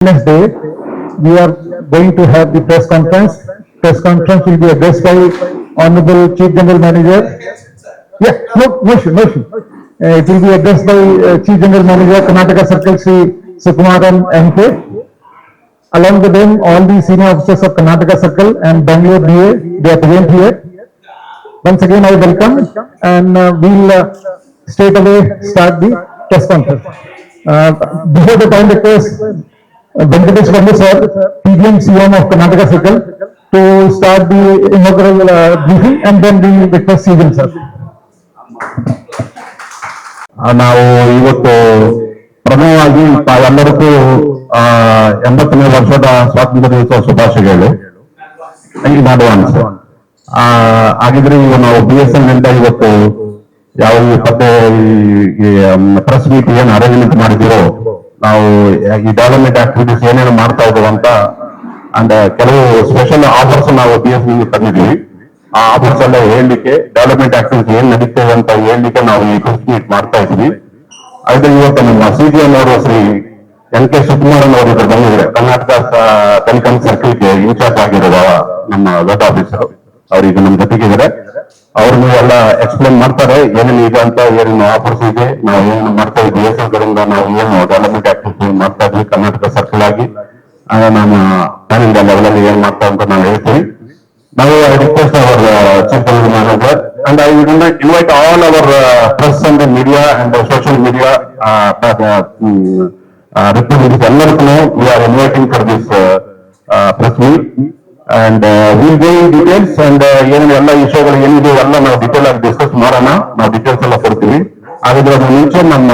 Next day, we are going to have the press conference. Press conference will be addressed by Honorable Chief General Manager. Yeah, no issue, no issue. It will be addressed by Chief General Manager, Karnataka Circle, Sri Sukumaran MK. Along with them, all the senior officers of Karnataka Circle and Bangalore DA, they are present here. Once again, I welcome and we'll straight away start the press conference. Before the time request, Venkatesh Vandu sir, PGM CM of Karnataka Circle, to start the inaugural briefing and then we request CM sir. ನಾವು ಇವತ್ತು ಪ್ರಮುಖವಾಗಿ ಎಲ್ಲರಿಗೂ 80ನೇ ವರ್ಷದ ಸ್ವಾತಂತ್ರ್ಯ ದಿವಸ ಶುಭಾಶಯಗಳು in advance. ಹಾಗಿದ್ರೆ ಈಗ ನಾವು BSNL ನಿಂದ ಇವತ್ತು ಯಾವ ಪ್ರೆಸ್ ಮೀಟ್ ಏನು ಅರೇಂಜ್ಮೆಂಟ್ ಮಾಡಿದಿರೋ, ನಾವು ಈ ಡೆವಲಪ್ಮೆಂಟ್ ಆಕ್ಟಿವಿಟೀಸ್ ಏನೇನು ಮಾಡ್ತಾ ಇದ್ದೀವಿ ಅಂತ ಅಂಡ್ ಕೆಲವು ಸ್ಪೆಷಲ್ ಆಫರ್ಸ್ ನಾವು BSNL ತಂದಿದ್ದೀವಿ. ಆ ಆಫರ್ಸ್ ಎಲ್ಲ ಹೇಳಲಿಕ್ಕೆ, ಡೆವಲಪ್ಮೆಂಟ್ ಆಕ್ಟಿವಿಟೀಸ್ ಏನ್ ನಡೀತೇವೆ ಅಂತ ಹೇಳಲಿಕ್ಕೆ ನಾವು ಈ ಪ್ರೆಸ್ ಮೀಟ್ ಮಾಡ್ತಾ ಇದ್ವಿ. ಅದ್ರ ಇವತ್ತು ನಮ್ಮ CGM ಅವರು ಶ್ರೀ NK ಸುಕುಮಾರನ್ ಅವರು ಇದ್ರ ಬಂದಿದ್ದಾರೆ. ಕರ್ನಾಟಕ ಟೆಲಿಕಾಂ ಸರ್ಕಲ್ಗೆ ಇನ್ಚಾರ್ಜ್ ಆಗಿರುವ ನಮ್ಮ ವೆಬ್ ಆಫೀಸರ್ ಅವ್ರೀಗ ನಮ್ಮ ಜೊತೆಗಿದ್ದಾರೆ. ಅವ್ರನ್ನು ಎಲ್ಲ ಎಕ್ಸ್ಪ್ಲೇನ್ ಮಾಡ್ತಾರೆ ಏನೇನು ಇದೆ ಅಂತ, ಏನೇನು ಆಫರ್ಸ್ ಇದೆ, ನಾವು ಏನು ಮಾಡ್ತಾ ಇದ್ವಿ, BSNL ಕಡೆಯಿಂದ ನಾವು ಏನು ಡೆವಲಪ್ಮೆಂಟ್ ಆಕ್ಟಿವಿಟಿ ಮಾಡ್ತಾ ಇದ್ವಿ ಕರ್ನಾಟಕ ಸರ್ಕಲ್ ಆಗಿ, ನಮ್ಮ ಪ್ಯಾನ್ ಇಂಡಿಯಾ ಲೆವೆಲ್ ಅಲ್ಲಿ ಏನ್ ಮಾಡ್ತಾ ಅಂತ ನಾವು ಹೇಳ್ತೀವಿ. Now I request our Chief General Manager and I would invite all our press and the media and the social media representatives. We are inviting for this press meet and we will go in details and ಎಲ್ಲ ವಿಷಯಗಳು ಏನಿದೆ ಎಲ್ಲ ನಾವು detail ಆಗಿ discuss ಮಾಡೋಣ. ನಾವು details ಎಲ್ಲ ಕೊಡ್ತೀವಿ. ಹಾಗಾದ್ರೆ ಅದು ಮುಂಚೆ ನಮ್ಮ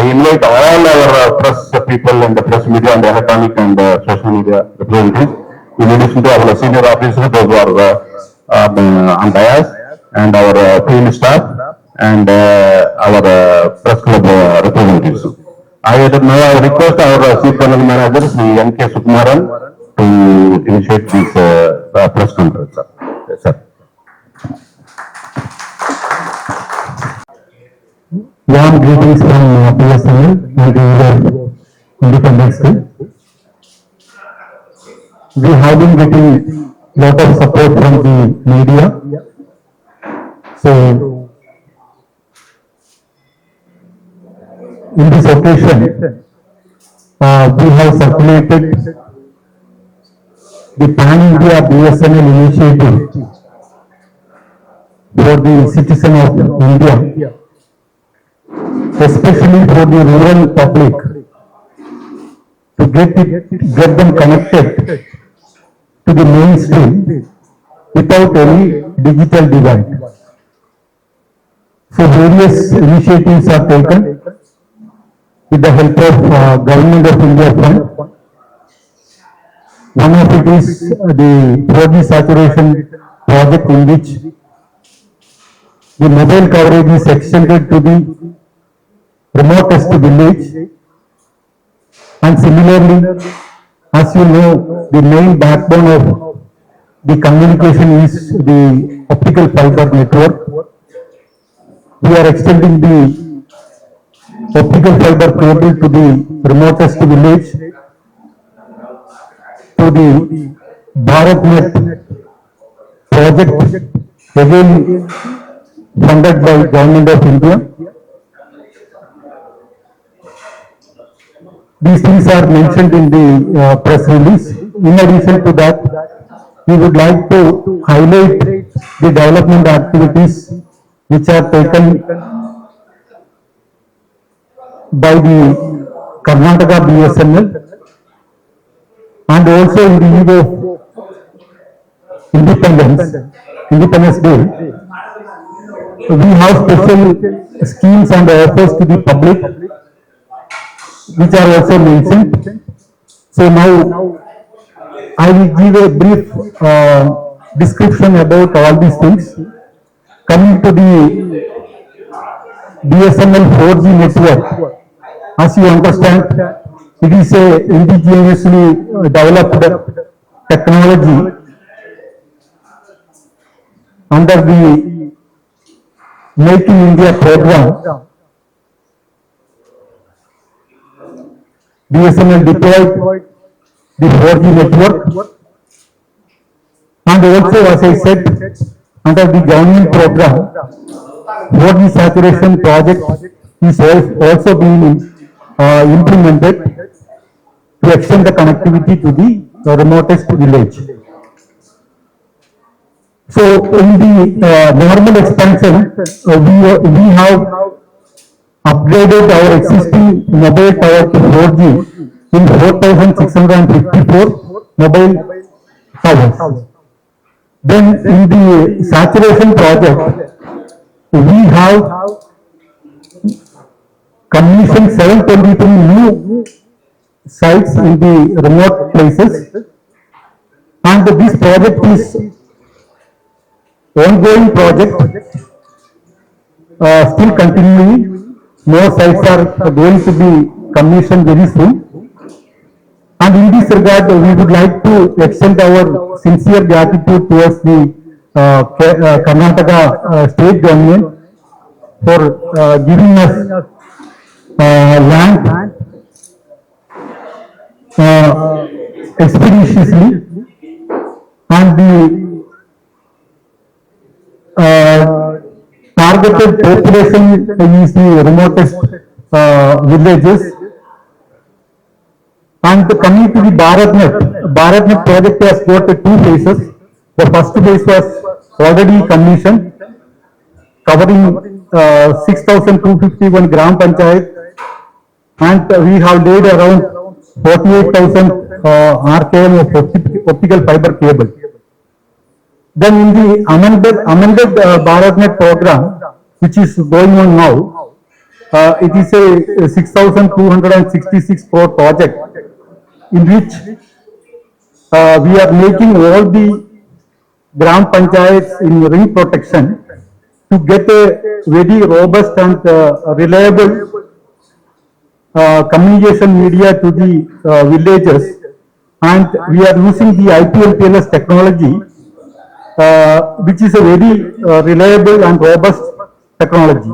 I invite all our press people and the press media and the electronic and social media representatives. In addition to our senior officers, those who are on dais, and our field staff and our press club representatives. I now request our Chief General Manager, Sri NK Sukumaran, to initiate this press conference. Yes, sir. Warm greetings from BSNL and the Independence Day. We have been getting a lot of support from the media. So, in this occasion, we have circulated the Pan India BSNL initiative for the citizen of India, especially for the rural public, to get them connected to the mainstream without any digital divide. So various initiatives are taken with the help of Government of India Fund. One of it is the 4G saturation project, in which the mobile coverage is extended to the remotest village. And similarly, as you know, the main backbone of the communication is the optical fiber network. We are extending the optical fiber cable to the remotest village, to the BharatNet project, again funded by Government of India. These things are mentioned in the press release. In addition to that, we would like to highlight the development activities which are taken by the Karnataka BSNL, and also in the eve of Independence Day, we have special schemes and offers to the public, which are also mentioned. So now I will give a brief description about all these things. Coming to the BSNL 4G network, as you understand, it is a indigenously developed technology under the Make in India program. BSNL deployed the 4G network. And also, as I said, under the government program, 4G saturation project is also being implemented to extend the connectivity to the remotest village. So in the normal expansion, we have upgraded our existing mobile tower to 4G in 4,654 mobile towers. Then in the saturation project, we have commissioned 723 new sites in the remote places, and this project is ongoing project, still continuing. More sites are going to be commissioned very soon. And in this regard, we would like to extend our sincere gratitude towards the Karnataka state government for giving us land expeditiously, and the targeted population is the remotest villages. And coming to the BharatNet project has got two phases. The first phase was already commissioned, covering 6,251 gram panchayat, and we have laid around 48,000 RKM of optical fiber cable. Then in the amended BharatNet program, which is going on now, it is a 6,266 crore project, in which we are making all the gram panchayats in ring protection to get a very robust and reliable communication media to the villages, and we are using the IP/MPLS technology, which is a very reliable and robust technology.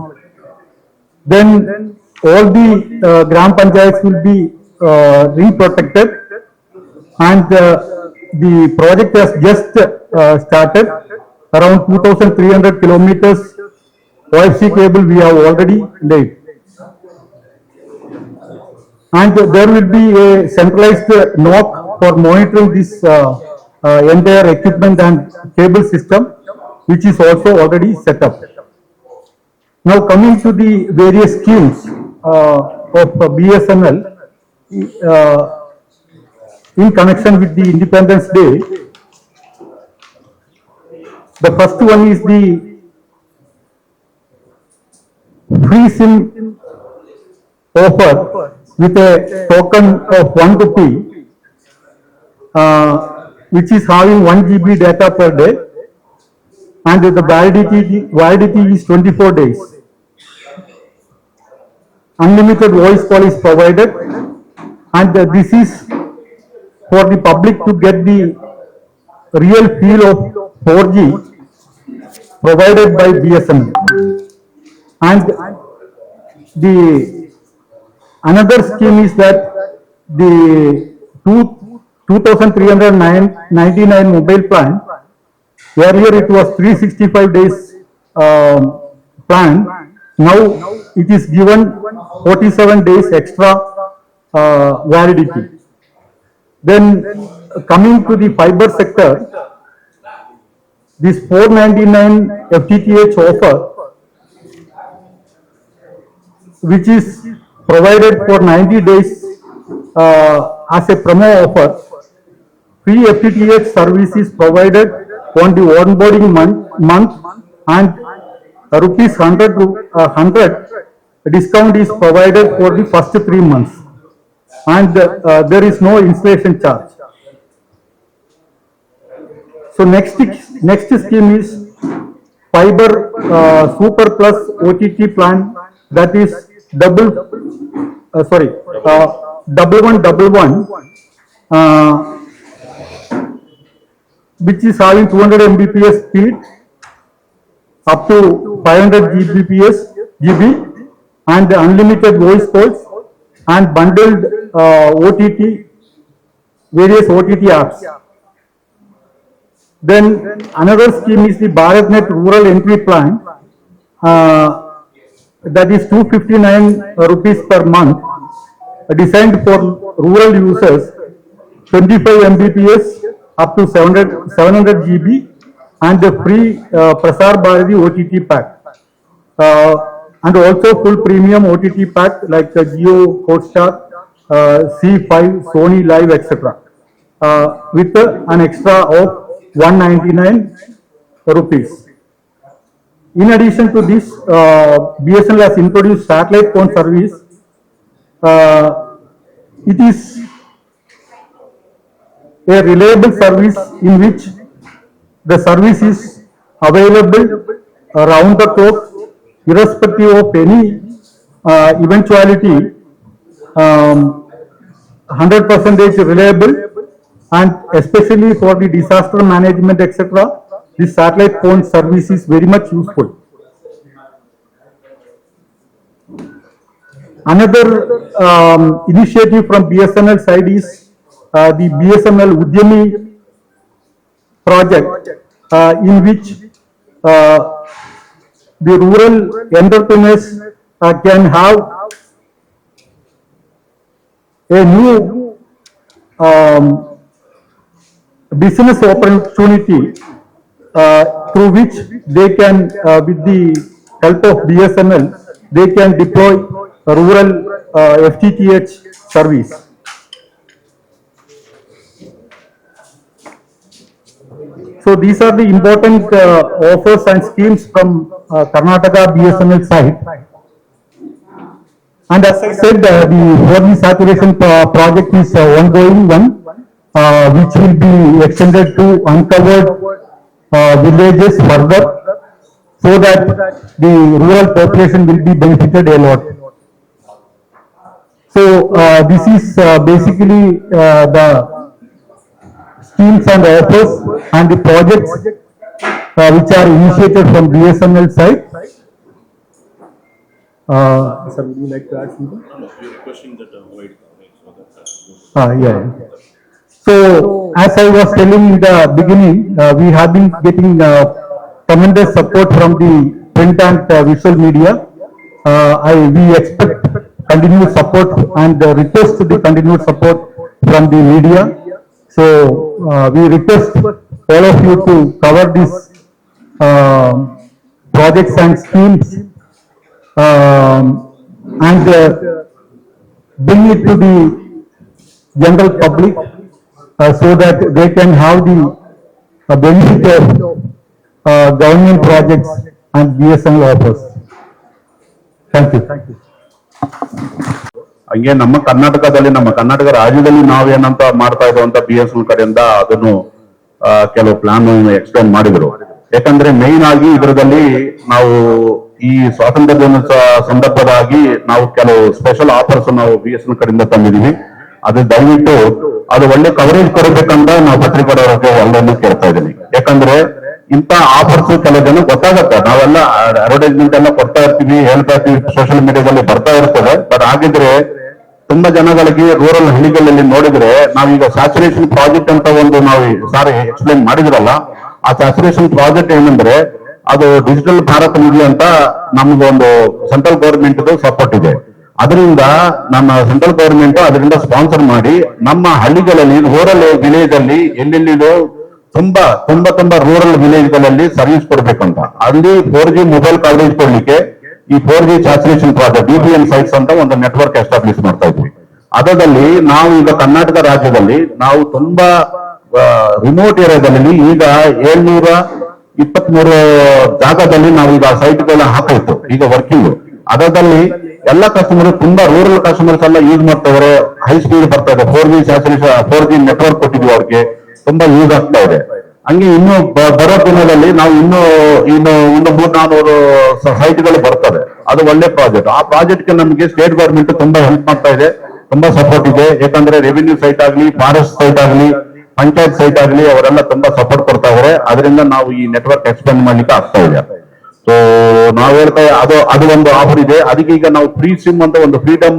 Then all the gram panchayats will be re-protected, and the project has just started. Around 2,300 kilometers OFC cable we have already laid. And there will be a centralized NOC for monitoring this entire equipment and cable system, which is also already set up. Now coming to the various schemes of BSNL in connection with the Independence Day. The first one is the free SIM offer with a token of 1 rupee, which is having 1 GB data per day, and the validity is 24 days. Unlimited voice call is provided, and this is for the public to get the real feel of 4G provided by BSNL. And the another scheme is that the 2,399 mobile plan, earlier it was 365 days plan, now it is given 47 days extra validity. Then coming to the fiber sector, this 499 FTTH offer, which is provided for 90 days as a promo offer. Free FTTH service is provided on the onboarding month, and rupees 100 discount is provided for the first 3 months, and there is no installation charge. So next scheme is fiber super plus OTT plan, that is 1111, which is having 200 Mbps speed up to 500 GB and unlimited voice calls and bundled OTT various OTT apps. Then another scheme is the BharatNet Rural Entry Plan, that is 259 rupees per month, designed for rural users, 25 Mbps up to 700 GB, and the free Prasar Bharati OTT pack. And also full premium OTT pack like Jio, Hotstar, C5, Sony Live, etc. With an extra of 199 rupees. In addition to this, BSNL has introduced satellite phone service. It is a reliable service in which the service is available around the clock, irrespective of any eventuality, 100% reliable, and especially for the disaster management, etc. This satellite phone service is very much useful. Another initiative from BSNL side is the BSNL Udyami project, in which the rural entrepreneurs can have a new business opportunity through which they can, with the help of BSNL, they can deploy a rural FTTH service. So these are the important offers and schemes from Karnataka BSNL side. And as I said, the 4G saturation project is ongoing one, which will be extended to uncovered villages further, so that the rural population will be benefited a lot. So this is basically the schemes and offers and the projects which are initiated from BSNL side. Sir, would you like to add something? No, we are requesting that wide coverage so that. Yeah. So, as I was telling in the beginning, we have been getting tremendous support from the print and visual media. We expect continued support and request the continued support from the media. So, we request all of you to cover these projects and schemes and bring it to the general public so that they can have the benefit of government projects and BSNL offers. Thank you. ಹಂಗೆ ನಮ್ಮ ಕರ್ನಾಟಕದಲ್ಲಿ, ನಮ್ಮ ಕರ್ನಾಟಕ ರಾಜ್ಯದಲ್ಲಿ ನಾವೇನಂತ ಮಾಡ್ತಾ ಇರುವಂತ BSNL ಕಡೆಯಿಂದ ಅದನ್ನು ಕೆಲವು ಪ್ಲಾನ್ ಎಕ್ಸ್ಪ್ಲೇನ್ ಮಾಡಿದ್ರು. ಯಾಕಂದ್ರೆ ಮೇನ್ ಆಗಿ ಇದರಲ್ಲಿ ನಾವು ಈ ಸ್ವಾತಂತ್ರ್ಯ ದಿನೋತ್ಸವ ಸಂದರ್ಭವಾಗಿ ನಾವು ಕೆಲವು ಸ್ಪೆಷಲ್ ಆಫರ್ಸ್ ನಾವು BSNL ಕಡೆಯಿಂದ ತಂದಿದೀವಿ. ಅದು ದಯವಿಟ್ಟು ಅದು ಒಳ್ಳೆ ಕವರೇಜ್ ಕೊಡಬೇಕಂತ ನಾವು ಪತ್ರಿಕೆಯವರಿಗೆ ಎಲ್ಲರನ್ನೂ ಕೇಳ್ತಾ ಇದ್ದೀನಿ. ಯಾಕಂದ್ರೆ ಇಂತ ಆಫರ್ಸ್ ಕೆಲವು ಜನ ಗೊತ್ತಾಗತ್ತೆ, ನಾವೆಲ್ಲ ಅಡ್ವರ್ಟೈಸ್ಮೆಂಟ್ ಎಲ್ಲ ಕೊಡ್ತಾ ಇರ್ತೀವಿ, ಹೇಳ್ತಾ ಇರ್ತೀವಿ, ಸೋಷಿಯಲ್ ಮೀಡಿಯಾದಲ್ಲಿ ಬರ್ತಾ ಇರ್ತದೆ. ಬಟ್ ಆಗಿದ್ರೆ ತುಂಬಾ ಜನಗಳಿಗೆ ರೂರಲ್ ಹಳ್ಳಿಗಳಲ್ಲಿ ನೋಡಿದ್ರೆ, ನಾವೀಗ ಸ್ಯಾಚುರೇಷನ್ ಪ್ರಾಜೆಕ್ಟ್ ಅಂತ ಒಂದು ನಾವು ಸಾರಿ ಎಕ್ಸ್ಪ್ಲೇನ್ ಮಾಡಿದ್ರಲ್ಲ, ಆ ಸ್ಯಾಚುರೇಷನ್ ಪ್ರಾಜೆಕ್ಟ್ ಏನಂದ್ರೆ ಅದು ಡಿಜಿಟಲ್ ಭಾರತ್ ನಿಧಿ ಅಂತ ನಮ್ಗೊಂದು ಸೆಂಟ್ರಲ್ ಗೌರ್ಮೆಂಟ್ ಸಪೋರ್ಟ್ ಇದೆ. ಅದರಿಂದ ನಮ್ಮ ಸೆಂಟ್ರಲ್ ಗೌರ್ಮೆಂಟ್ ಅದರಿಂದ ಸ್ಪಾನ್ಸರ್ ಮಾಡಿ ನಮ್ಮ ಹಳ್ಳಿಗಳಲ್ಲಿ, ರೂರಲ್ ವಿಲೇಜ್ ಅಲ್ಲಿ ಎಲ್ಲೆಲ್ಲಿದೋ ತುಂಬಾ ರೂರಲ್ ವಿಲೇಜ್ ಗಳಲ್ಲಿ ಸರ್ವಿಸ್ ಕೊಡ್ಬೇಕಂತ, ಅಲ್ಲಿ 4G ಮೊಬೈಲ್ ಕವರೇಜ್ ಕೊಡ್ಲಿಕ್ಕೆ ಈ 4G saturation project DBN sites ಅಂತ ಒಂದು ನೆಟ್ವರ್ಕ್ ಎಸ್ಟಾಬ್ಲಿಷ್ ಮಾಡ್ತಾ ಇದ್ವಿ. ಅದರಲ್ಲಿ ನಾವು ಈಗ ಕರ್ನಾಟಕ ರಾಜ್ಯದಲ್ಲಿ ನಾವು ತುಂಬಾ ರಿಮೋಟ್ ಏರಿಯಾದಲ್ಲಿ ಈಗ 723 ಜಾಗದಲ್ಲಿ ನಾವು ಈಗ ಸೈಟ್ಗಳನ್ನ ಹಾಕಾಯ್ತು, ಈಗ ವರ್ಕಿಂಗ್. ಅದರಲ್ಲಿ ಎಲ್ಲ ಕಸ್ಟಮರ್, ತುಂಬಾ ರೂರಲ್ ಕಸ್ಟಮರ್ಸ್ ಎಲ್ಲ ಯೂಸ್ ಮಾಡ್ತಾ ಇದಾರೆ, ಹೈ ಸ್ಪೀಡ್ ಬರ್ತಾ ಇದೆ. 4G ಸ್ಯಾಚುರೇಷನ್ 4G ನೆಟ್ವರ್ಕ್ ಕೊಟ್ಟಿದ್ವಿ ಅವ್ರಿಗೆ, ತುಂಬಾ ಯೂಸ್ ಆಗ್ತಾ ಇದೆ. ಹಂಗೆ ಇನ್ನು ಬರೋ ದಿನದಲ್ಲಿ ನಾವು ಇನ್ನು 300-400 ಸೈಟ್ಗಳು ಬರ್ತದೆ. ಅದು ಒಳ್ಳೆ ಪ್ರಾಜೆಕ್ಟ್. ಆ ಪ್ರಾಜೆಕ್ಟ್ಗೆ ನಮಗೆ ಸ್ಟೇಟ್ ಗವರ್ಮೆಂಟ್ ತುಂಬಾ ಹೆಲ್ಪ್ ಮಾಡ್ತಾ ಇದೆ, ತುಂಬಾ ಸಪೋರ್ಟ್ ಇದೆ. ಯಾಕಂದ್ರೆ ರೆವಿನ್ಯೂ ಸೈಟ್ ಆಗ್ಲಿ, ಫಾರೆಸ್ಟ್ ಸೈಟ್ ಆಗ್ಲಿ, ಪಂಚಾಯತ್ ಸೈಟ್ ಆಗ್ಲಿ, ಅವರೆಲ್ಲ ತುಂಬಾ ಸಪೋರ್ಟ್ ಕೊಡ್ತಾ ಇದಾರೆ. ಅದರಿಂದ ನಾವು ಈ ನೆಟ್ವರ್ಕ್ ಎಕ್ಸ್ಪೆಂಡ್ ಮಾಡ್ಲಿಕ್ಕೆ ಆಗ್ತಾ ಇದೆ. ಸೊ ನಾವ್ ಹೇಳ್ತಾ ಅದು ಒಂದು ಆಫರ್ ಇದೆ. ಅದಕ್ಕೆ ಈಗ ನಾವು ಫ್ರೀ ಸಿಮ್ ಅಂತ ಒಂದು ಫ್ರೀಡಮ್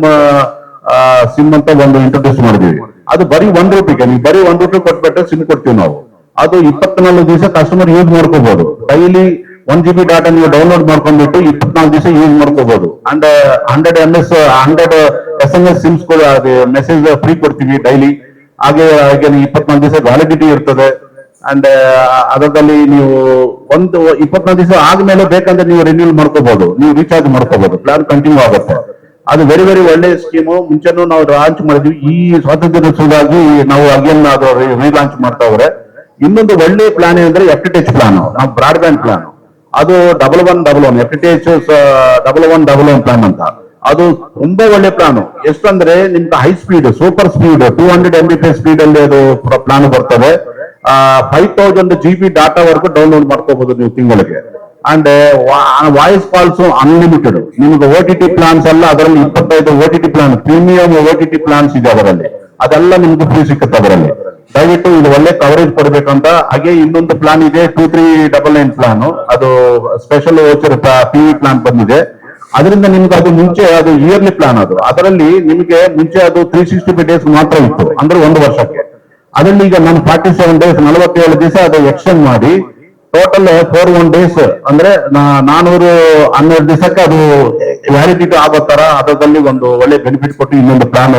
ಸಿಮ್ ಅಂತ ಒಂದು ಇಂಟ್ರೊಡ್ಯೂಸ್ ಮಾಡಿದೀವಿ. ಅದು ಬರೀ ₹1 ನೀವು ಬರೀ ₹1 ಕೊಟ್ಬಿಟ್ರೆ ಸಿಮ್ ಕೊಡ್ತೀವಿ ನಾವು. ಅದು 24 ದಿವಸ ಕಸ್ಟಮರ್ ಯೂಸ್ ಮಾಡ್ಕೋಬಹುದು. ಡೈಲಿ 1 GB ಡಾಟಾ ನೀವು ಡೌನ್ಲೋಡ್ ಮಾಡ್ಕೊಂಡ್ಬಿಟ್ಟು 24 ದಿವಸ ಯೂಸ್ ಮಾಡ್ಕೋಬಹುದು. And 100 SMS Sims message free ಕೊಡ್ತೀವಿ ಡೈಲಿ. ಹಾಗೆ 24 ದಿವಸ ವ್ಯಾಲಿಡಿಟಿ ಇರ್ತದೆ. ಅಂಡ್ ಅದರಲ್ಲಿ ನೀವು 24 ದಿವಸ ಆದ್ಮೇಲೆ ಬೇಕಂದ್ರೆ ನೀವು ರಿನ್ಯೂಲ್ ಮಾಡ್ಕೋಬಹುದು, ನೀವು ರೀಚಾರ್ಜ್ ಮಾಡ್ಕೋಬಹುದು, ಪ್ಲಾನ್ ಕಂಟಿನ್ಯೂ ಆಗುತ್ತೆ. ಅದು ವೆರಿ ವೆರಿ ಒಳ್ಳೆ ಸ್ಕೀಮು. ಮುಂಚೆನೂ ನಾವು ಲಾಂಚ್ ಮಾಡಿದ್ವಿ. ಈ ಸ್ವಾತಂತ್ರ್ಯ ದಿನೋತ್ಸವವಾಗಿ ನಾವು ಅಗೇನ್ ಅದು ರೀಲಾಂಚ್ ಮಾಡ್ತಾ ಇದ್ರೆ. ಇನ್ನೊಂದು ಒಳ್ಳೆ ಪ್ಲಾನ್ ಏನಂದ್ರೆ FTTH ಪ್ಲಾನ್, ನಾವು ಬ್ರಾಡ್ ಬ್ಯಾಂಡ್ ಪ್ಲಾನ್. ಅದು 1111 FTTH 1111 ಪ್ಲಾನ್ ಅಂತ. ಅದು ತುಂಬಾ ಒಳ್ಳೆ ಪ್ಲಾನ್. ಎಷ್ಟಂದ್ರೆ ನಿಮ್ಗೆ high speed, super speed 200 MB speed ಅಲ್ಲಿ ಅದು ಪ್ಲಾನ್ ಬರ್ತದೆ. 5000 GB ಡಾಟಾ ವರೆಗೂ ಡೌನ್ಲೋಡ್ ಮಾಡ್ಕೋಬಹುದು ನೀವು ತಿಂಗಳಿಗೆ. And voice calls unlimited. ನಿಮ್ಗೆ OTT ಪ್ಲಾನ್ಸ್ ಎಲ್ಲ ಅದರಲ್ಲಿ 25 OTT plan, premium OTT plans ಇದೆ ಅದರಲ್ಲಿ. ಅದೆಲ್ಲ ನಿಮ್ಗೆ ಫ್ರೀ ಸಿಕ್ಕುತ್ತೆ ಅದರಲ್ಲಿ. ದಯವಿಟ್ಟು ಇದು ಒಳ್ಳೆ ಕವರೇಜ್ ಕೊಡ್ಬೇಕಂತ. ಹಾಗೆ ಇನ್ನೊಂದು ಪ್ಲಾನ್ ಇದೆ 2399 ಪ್ಲಾನ್. ಅದು ಸ್ಪೆಷಲ್ ವೋಚರ್ PV ಪ್ಲಾನ್ ಬಂದಿದೆ. ಅದರಿಂದ ನಿಮ್ಗೆ ಅದು ಮುಂಚೆ ಅದು ಇಯರ್ಲಿ ಪ್ಲಾನ್. ಅದರಲ್ಲಿ ನಿಮಗೆ ಮುಂಚೆ ಅದು 365 ಡೇಸ್ ಮಾತ್ರ ಇತ್ತು, ಅಂದ್ರೆ 1 ವರ್ಷಕ್ಕೆ. ಅದರಲ್ಲಿ ಈಗ ನಾನು 47 ಡೇಸ್ 47 ದಿವಸ ಅದು ಎಕ್ಸ್ಟೆಂಡ್ ಮಾಡಿ ಟೋಟಲ್ 41 ಡೇಸ್ ಅಂದ್ರೆ 412 ದಿವಸಕ್ಕೆ ಅದು ವ್ಯಾಲಿಡಿಟಿ ಆಗೋ ತರ ಅದರಲ್ಲಿ ಒಂದು ಒಳ್ಳೆ ಬೆನಿಫಿಟ್ ಕೊಟ್ಟು ಇನ್ನೊಂದು ಪ್ಲಾನ್,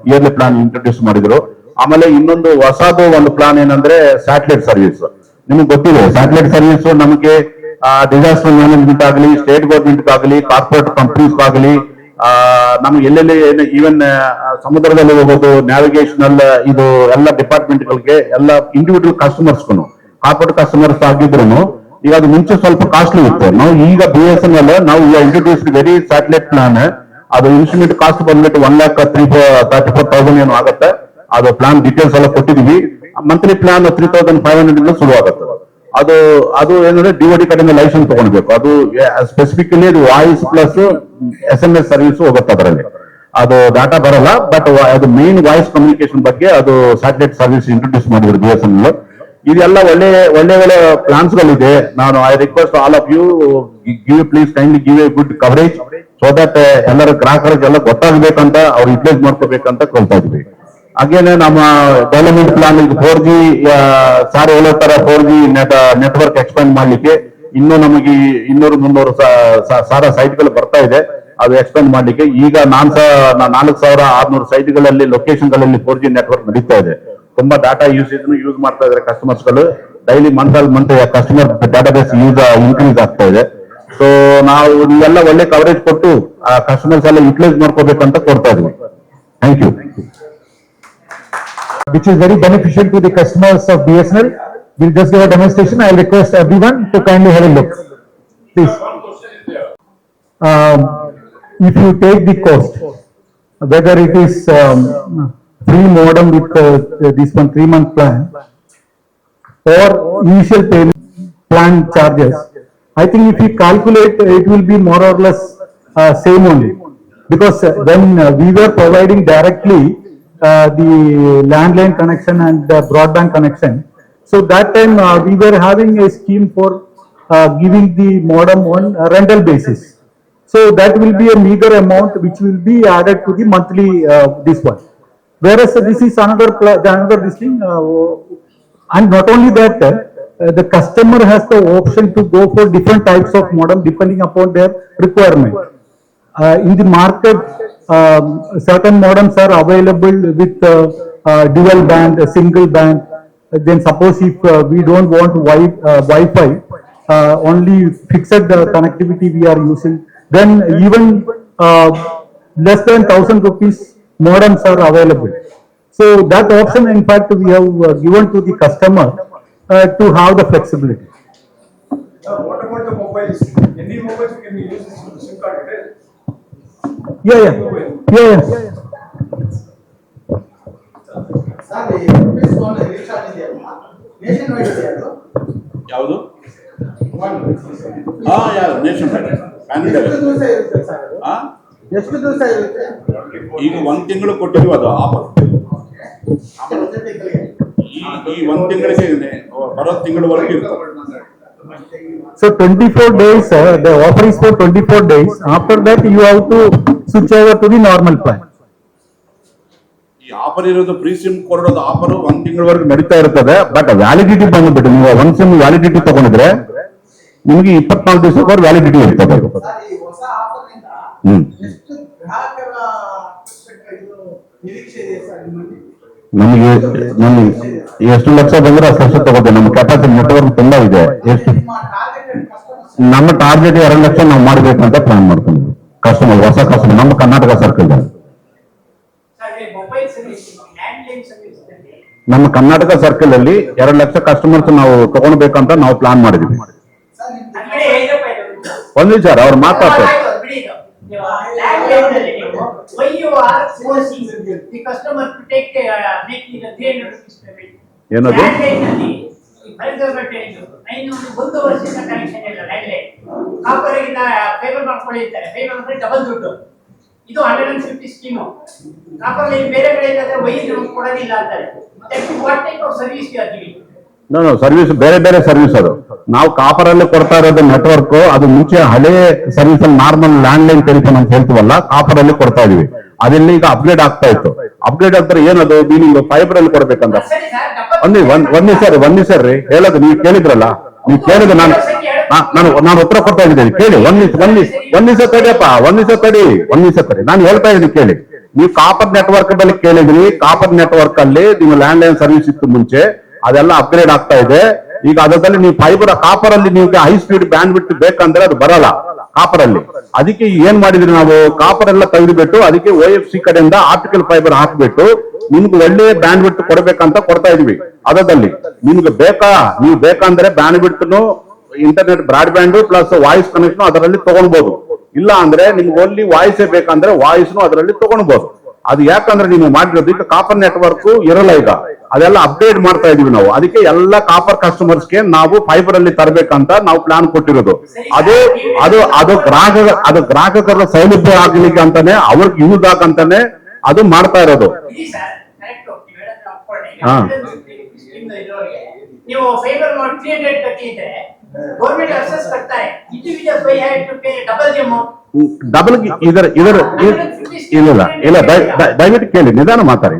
ಇಯರ್ಲಿ ಪ್ಲಾನ್ ಇಂಟ್ರೊಡ್ಯೂಸ್ ಮಾಡಿದ್ರು. ಆಮೇಲೆ ಇನ್ನೊಂದು ಹೊಸದು ಒಂದು ಪ್ಲಾನ್ ಏನಂದ್ರೆ ಸ್ಯಾಟಲೈಟ್ ಸರ್ವಿಸ್. ನಿಮ್ಗೆ ಗೊತ್ತಿದೆ ಸ್ಯಾಟಲೈಟ್ ಸರ್ವಿಸ್ ನಮಗೆ ಡಿಸಾಸ್ಟರ್ ಮ್ಯಾನೇಜ್ಮೆಂಟ್ ಆಗಲಿ, ಸ್ಟೇಟ್ ಗೌರ್ಮೆಂಟ್ ಆಗಲಿ, ಕಾರ್ಪೊರೇಟ್ ಕಂಪನೀಸ್ ಆಗಲಿ, ನಮ್ಗೆ ಎಲ್ಲೆಲ್ಲಿ ಈವನ್ ಸಮುದ್ರದಲ್ಲಿ ಹೋಗೋದು, ನ್ಯಾವಿಗೇಷನಲ್, ಇದು ಎಲ್ಲ ಡಿಪಾರ್ಟ್ಮೆಂಟ್ಗಳಿಗೆ, ಎಲ್ಲ ಇಂಡಿವಿಜುವಲ್ ಕಸ್ಟಮರ್ಸ್ಗೂ, ಕಾರ್ಪೊರೇಟ್ ಕಸ್ಟಮರ್ಸ್ ಆಗಿದ್ರು ಈಗ ಅದು ಮುಂಚೆ ಸ್ವಲ್ಪ ಕಾಸ್ಟ್ಲಿ ಇತ್ತು. ನಾವು ಈಗ BSNL ನಾವು ಇಂಟ್ರೊಡ್ಯೂಸ್ಡ್ ವೆರಿ ಸ್ಯಾಟಲೈಟ್ ಪ್ಲಾನ್. ಅದು ಇನ್ಸ್ಟ್ರೂಮೆಂಟ್ ಕಾಸ್ಟ್ ಬಂದ್ಬಿಟ್ಟು 1,34,000 ಏನು ಆಗುತ್ತೆ. ಅದು ಪ್ಲಾನ್ ಡೀಟೇಲ್ಸ್ ಎಲ್ಲ ಕೊಟ್ಟಿದೀವಿ. ಮಂತ್ಲಿ ಪ್ಲಾನ್ 3,500 ಇಂದ ಶುರು ಆಗುತ್ತೆ. ಅದು ಏನಂದ್ರೆ DOD ಕಡೆಯಿಂದ ಲೈಸೆನ್ಸ್ ತಗೊಳ್ಬೇಕು. ಅದು ಸ್ಪೆಸಿಫಿಕಲಿ ಅದು ವಾಯ್ಸ್ ಪ್ಲಸ್ SMS ಸರ್ವಿಸ್ ಹೋಗುತ್ತೆ ಅದರಲ್ಲಿ. ಅದು ಡಾಟಾ ಬರಲ್ಲ, ಬಟ್ ಅದು ಮೇನ್ ವಾಯ್ಸ್ ಕಮ್ಯುನಿಕೇಶನ್ ಬಗ್ಗೆ ಅದು ಸ್ಯಾಟಲೈಟ್ ಸರ್ವಿಸ್ ಇಂಟ್ರೊಡ್ಯೂಸ್ ಮಾಡಿದ್ರು BSNL. ಇದೆಲ್ಲ ಒಳ್ಳೆ ಪ್ಲಾನ್ಸ್ ಗಳಿದೆ. ನಾನು I request all of you please kindly give a good coverage so that ಎಲ್ಲರ ಗ್ರಾಹಕರಿಗೆಲ್ಲ ಗೊತ್ತಾಗಬೇಕಂತ, ಅವ್ರು ಯುಟಿಲೈಸ್ ಮಾಡ್ಕೋಬೇಕಂತ ಕೊಡ್ತಾ ಇದ್ವಿ. ಹಾಗೇನೆ ನಮ್ಮ ಡೆವಲಪ್ಮೆಂಟ್ ಪ್ಲಾನ್ ಈಗ 4G ಸಾರ್ ಹೇಳೋ ತರ 4G ನೆಟ್ವರ್ಕ್ ಎಕ್ಸ್ಪ್ಯಾಂಡ್ ಮಾಡ್ಲಿಕ್ಕೆ ಇನ್ನೂ ನಮಗೆ 200-300 ಸೈಟ್ಗಳು ಬರ್ತಾ ಇದೆ. ಅದು ಎಕ್ಸ್ಪ್ಯಾಂಡ್ ಮಾಡ್ಲಿಕ್ಕೆ ಈಗ 4,600 ಸೈಟ್ಗಳಲ್ಲಿ ಲೊಕೇಶನ್ಗಳಲ್ಲಿ 4G ನೆಟ್ವರ್ಕ್ ನಡೀತಾ ಇದೆ. ತುಂಬಾ ಡಾಟಾ ಯೂಸ್ ಮಾಡ್ತಾ ಇದ್ದಾರೆ ಕಸ್ಟಮರ್ಸ್ ಗಳು. Daily month customer data base increase ಆಗ್ತಾ ಇದೆ. ಸೊ ನಾವು ಇವೆಲ್ಲ ಒಳ್ಳೆ ಕವರೇಜ್ ಕೊಟ್ಟು ಕಸ್ಟಮರ್ಸ್ ಎಲ್ಲ ಯುಟಿಲೈಸ್ ಮಾಡ್ಕೋಬೇಕಂತ ಕೊಡ್ತಾ ಇದ್ವಿ. Thank you. Which is very beneficial to the customers of BSNL. We'll just give a demonstration. I'll request everyone to kindly have a look. Please. If you take the cost, whether it is free modem with this 3-month plan or initial payment plan charges, I think if you calculate, it will be more or less same only. Because when we were providing directly the landline connection and the broadband connection, so that time we were having a scheme for giving the modem on a rental basis. So that will be a meager amount which will be added to the monthly this one. Whereas this is another this thing, and not only that, the customer has the option to go for different types of modem depending upon their requirement. In the market, certain modems are available with dual band, single band. Then suppose if we don't want Wi-Fi, only fixed connectivity we are using, then even less than 1,000 rupees modems are available. So that option in fact we have given to the customer to have the flexibility. What about the mobiles? Any mobiles can be used as SIM card? Yeah. Sir, rupees one recharge ಇದೆ ಅಲ್ವಾ? Nationwide ಇದೆ ಅದು? ಯಾವುದು? One. Nation ಎಷ್ಟು ದಿವಸ ಇರುತ್ತೆ sir ಅದು? ಎಷ್ಟು ದಿವಸ ಇರುತ್ತೆ? ಈಗ 1 ತಿಂಗಳು ಕೊಟ್ಟಿದ್ವಿ ಅದು ಆಫರ್. ಈ 1 ತಿಂಗಳಿಗೆ ಬರೋ ತಿಂಗಳವರೆಗೂ ಇರ್ತದೆ. So 24 days, the offer is for 24 days. After that, you have to switch over to the normal plan. ಈ ಆಫರ್ ಇರೋದು ಫ್ರೀ ಸಿಮ್ ಕೊಡೋದು ಆಫರ್ 1 ತಿಂಗಳವರೆಗೂ ನಡೀತಾ ಇರ್ತದೆ. ಬಟ್ ವ್ಯಾಲಿಡಿಟಿ ಬಂದ್ಬಿಟ್ಟು ನೀವು 1 ಸಿಮ್ ವ್ಯಾಲಿಡಿಟಿ ತಗೊಂಡಿದ್ರೆ ನಿಮಗೆ 24 ದಿವಸಕ್ಕೆ ವ್ಯಾಲಿಡಿಟಿ ಇರ್ತದೆ. ಸರ್, ಈ ಹೊಸ ಆಫರ್ನಿಂದ ಎಷ್ಟು ಗ್ರಾಹಕರ ಇದು ನಿರೀಕ್ಷೆ ಇದೆ ಸರ್ ನಿಮ್ಮಲ್ಲಿ? ನಮಗೆ ಎಷ್ಟು ಲಕ್ಷ ಬಂದ್ರೆ ಅಷ್ಟು ಲಕ್ಷ ತಗೋತೇವೆ. ನಮ್ಮ ಕೆಪಾಸಿಟಿ ನೆಟ್ವರ್ಕ್ ತುಂಬಾ ಇದೆ. ಎಷ್ಟು ನಿಮ್ಮ ಟಾರ್ಗೆಟೆಡ್ ಕಸ್ಟಮರ್ಸ್ ನಮ್ಮ ಟಾರ್ಗೆಟ್ 2 ಲಕ್ಷ ನಾವು ಮಾಡ್ಬೇಕಂತ ಪ್ಲಾನ್ ಮಾಡ್ತೀವಿ. ಕಸ್ಟಮರ್ ಹೊಸ ಕಸ್ಟಮರ್ ನಮ್ಮ ಕರ್ನಾಟಕ ಸರ್ಕಲ್ ಸರ್, ಈ ಮೊಬೈಲ್ ಸರ್ವಿಸ್, ಲ್ಯಾಂಡ್ಲೈನ್ ಸರ್ವಿಸ್ ನಮ್ಮ ಕರ್ನಾಟಕ ಸರ್ಕಲ್ ಅಲ್ಲಿ 2 ಲಕ್ಷ ಕಸ್ಟಮರ್ಸ್ ನಾವು ತಗೊಳ್ಬೇಕಂತ ನಾವು ಪ್ಲಾನ್ ಮಾಡಿದೀವಿ. ಸರ್, ನಿಮ್ಮ ಅಂದ್ರೆ ಹೇಗಪ್ಪ ಇದು? ಒಂದ್ ವಿಚಾರ ಅವ್ರು ಮಾತಾಡ್ತಾರೆ. ಆಯ್ತು, ಬಿಡಿ ಇದು. ನೀವು landline ನಲ್ಲಿ ನೀವು why you are forcing the customer to take make the 300 rupees payment? ಏನದು? Landline ನಲ್ಲಿ ಈ ಪರಿಸರಗಳು ಹೇಳಿದ್ರು, 1 ವರ್ಷದ ಕನೆಕ್ಷನ್ ಇಲ್ಲ ಲ್ಯಾಂಡ್ಲೈನ್. ಕಾಪರ್ ಗಿಂತ ಫೈಬರ್ ಮಾಡ್ಕೊಂಡಿರ್ತಾರೆ. ಫೈಬರ್ ಅಂದ್ರೆ ಡಬಲ್ ದುಡ್ಡು. ಇದು 150 ಸ್ಕೀಮು. ಕಾಪರ್ ಬೇರೆ ಕಡೆ ಇದ್ರೆ ವೈ ನಮಗೆ ಕೊಡೋದಿಲ್ಲ ಅಂತಾರೆ. What type of service you are giving? Service ಬೇರೆ ಬೇರೆ ಸರ್ವಿಸ್ ಅದು. ನಾವು ಕಾಪರ್ ಅಲ್ಲಿ ಕೊಡ್ತಾ ಇರೋದು ನೆಟ್ವರ್ಕ್ ಅದು ಮುಂಚೆ ಹಳೆ ಸರ್ವಿಸ್ ಅಲ್ಲಿ ನಾರ್ಮಲ್ ಲ್ಯಾಂಡ್ ಲೈನ್ ಟೆಲಿಫೋನ್ ಅಂತ ಹೇಳ್ತೀವಲ್ಲ, ಕಾಪರ್ ಅಲ್ಲಿ ಕೊಡ್ತಾ ಇದೀವಿ. ಅದೆಲ್ಲ ಈಗ ಅಪ್ಗ್ರೇಡ್ ಆಗ್ತಾ ಇತ್ತು. ಅಪ್ಗ್ರೇಡ್ ಆಗ್ತಾರೆ ಏನದು ಮೀನಿಂಗ್ ಫೈಬರ್ ಅಲ್ಲಿ ಕೊಡ್ಬೇಕಂತ. ಸರಿ ಸರ್, ಡಬಲ್ ಒಂದ್ ನಿಮಿಷ ರೀ ಹೇಳೋದು ನೀವು ಕೇಳಿದ್ರಲ್ಲ, ನೀವು ಕೇಳಿದ್ರೆ ನಾನು ಉತ್ತರ ಕೊಡ್ತಾ ಇದ್ದೀನಿ ಕೇಳಿ. ಒಂದ್ ನಿಮಿಷ ತಡಿಯಪ್ಪ, ಒಂದ್ ನಿಮಿಷ ತಡಿ ನಾನು ಹೇಳ್ತಾ ಇದ್ದೀನಿ ಕೇಳಿ. ನೀವು ಕಾಪರ್ ನೆಟ್ವರ್ಕ್ ಅಲ್ಲಿ ಕೇಳಿದ್ರಿ. ಕಾಪರ್ ನೆಟ್ವರ್ಕ್ ಅಲ್ಲಿ ನೀವು ಲ್ಯಾಂಡ್ ಲೈನ್ ಸರ್ವಿಸ್ ಇತ್ತು ಮುಂಚೆ, ಅದೆಲ್ಲ ಅಪ್ಗ್ರೇಡ್ ಆಗ್ತಾ ಇದೆ. ಈಗ ಅದರಲ್ಲಿ ನೀವು ಫೈಬರ್ ಕಾಪರ್ ಅಲ್ಲಿ ನಿಮ್ಗೆ ಹೈ ಸ್ಪೀಡ್ ಬ್ಯಾಂಡ್ ಬಿಟ್ಟು ಬೇಕಂದ್ರೆ ಅದು ಬರಲ್ಲ ಕಾಪರ್ ಅಲ್ಲಿ. ಅದಕ್ಕೆ ಏನ್ ಮಾಡಿದ್ರಿ ನಾವು ಕಾಪರ್ ಎಲ್ಲ ತೆಗೆದುಬಿಟ್ಟು ಅದಕ್ಕೆ OFC ಕಡೆಯಿಂದ ಆಪ್ಟಿಕಲ್ ಫೈಬರ್ ಹಾಕ್ಬಿಟ್ಟು ನಿಮ್ಗೆ ಒಳ್ಳೆ ಬ್ಯಾಂಡ್ ಬಿಟ್ಟು ಕೊಡ್ಬೇಕಂತ ಕೊಡ್ತಾ ಇದೀವಿ. ಅದರಲ್ಲಿ ನಿಮ್ಗೆ ನೀವು ಬೇಕಂದ್ರೆ ಬ್ಯಾಂಡ್ ಬಿಟ್ಟು internet broadband plus voice connection ಅದರಲ್ಲಿ ತಗೊಳ್ಬಹುದು. ಇಲ್ಲ ಅಂದ್ರೆ ನಿಮ್ಗೆ ಓನ್ಲಿ ವಾಯ್ಸೇ ಬೇಕಂದ್ರೆ ವಾಯ್ಸ್ನು ಅದರಲ್ಲಿ ತಗೊಳ್ಬಹುದು. ಅದು ಯಾಕಂದ್ರೆ ನೀವು ಮಾಡಿರೋದು ಈಗ ಕಾಪರ್ ನೆಟ್ವರ್ಕ್ ಇರಲ್ಲ, ಈಗ ಅದೆಲ್ಲ ಅಪ್ಡೇಟ್ ಮಾಡ್ತಾ ಇದೀವಿ ನಾವು. ಅದಕ್ಕೆ ಎಲ್ಲ ಕಾಪರ್ ಕಸ್ಟಮರ್ಸ್ಗೆ ನಾವು ಫೈಬರ್ ಅಲ್ಲಿ ತರಬೇಕಂತ ನಾವು ಪ್ಲಾನ್ ಕೊಟ್ಟಿರೋದು. ಅದು ಗ್ರಾಹಕರ ಸೌಲಭ್ಯ ಆಗ್ಲಿಕ್ಕೆ ಅಂತಾನೆ, ಅವ್ರಿಗೆ ಯೂಸ್ ಆಗಂತಾನೆ ಅದು ಮಾಡ್ತಾ ಇರೋದು. ಇದೆ ಸರ್, ಕರೆಕ್ಟ್. ನೀವು ಹೇಳೋದನ್ನ ಒಪ್ಕೊಳ್ಳಿ. ಹಾ. ನೀವು ಫೈಬರ್ ನೋಡಿ 300 ಕಟ್ಟಿದ್ರೆ ಗೌರ್ಮೆಂಟ್ ಅಸೆಸ್ ಕಟ್ತಾರೆ. Individual by had to pay double the amount. Double ಇಲ್ಲ ದಯವಿಟ್ಟು ಕೇಳಿ, ನಿಧಾನ ಮಾತಾಡಿ.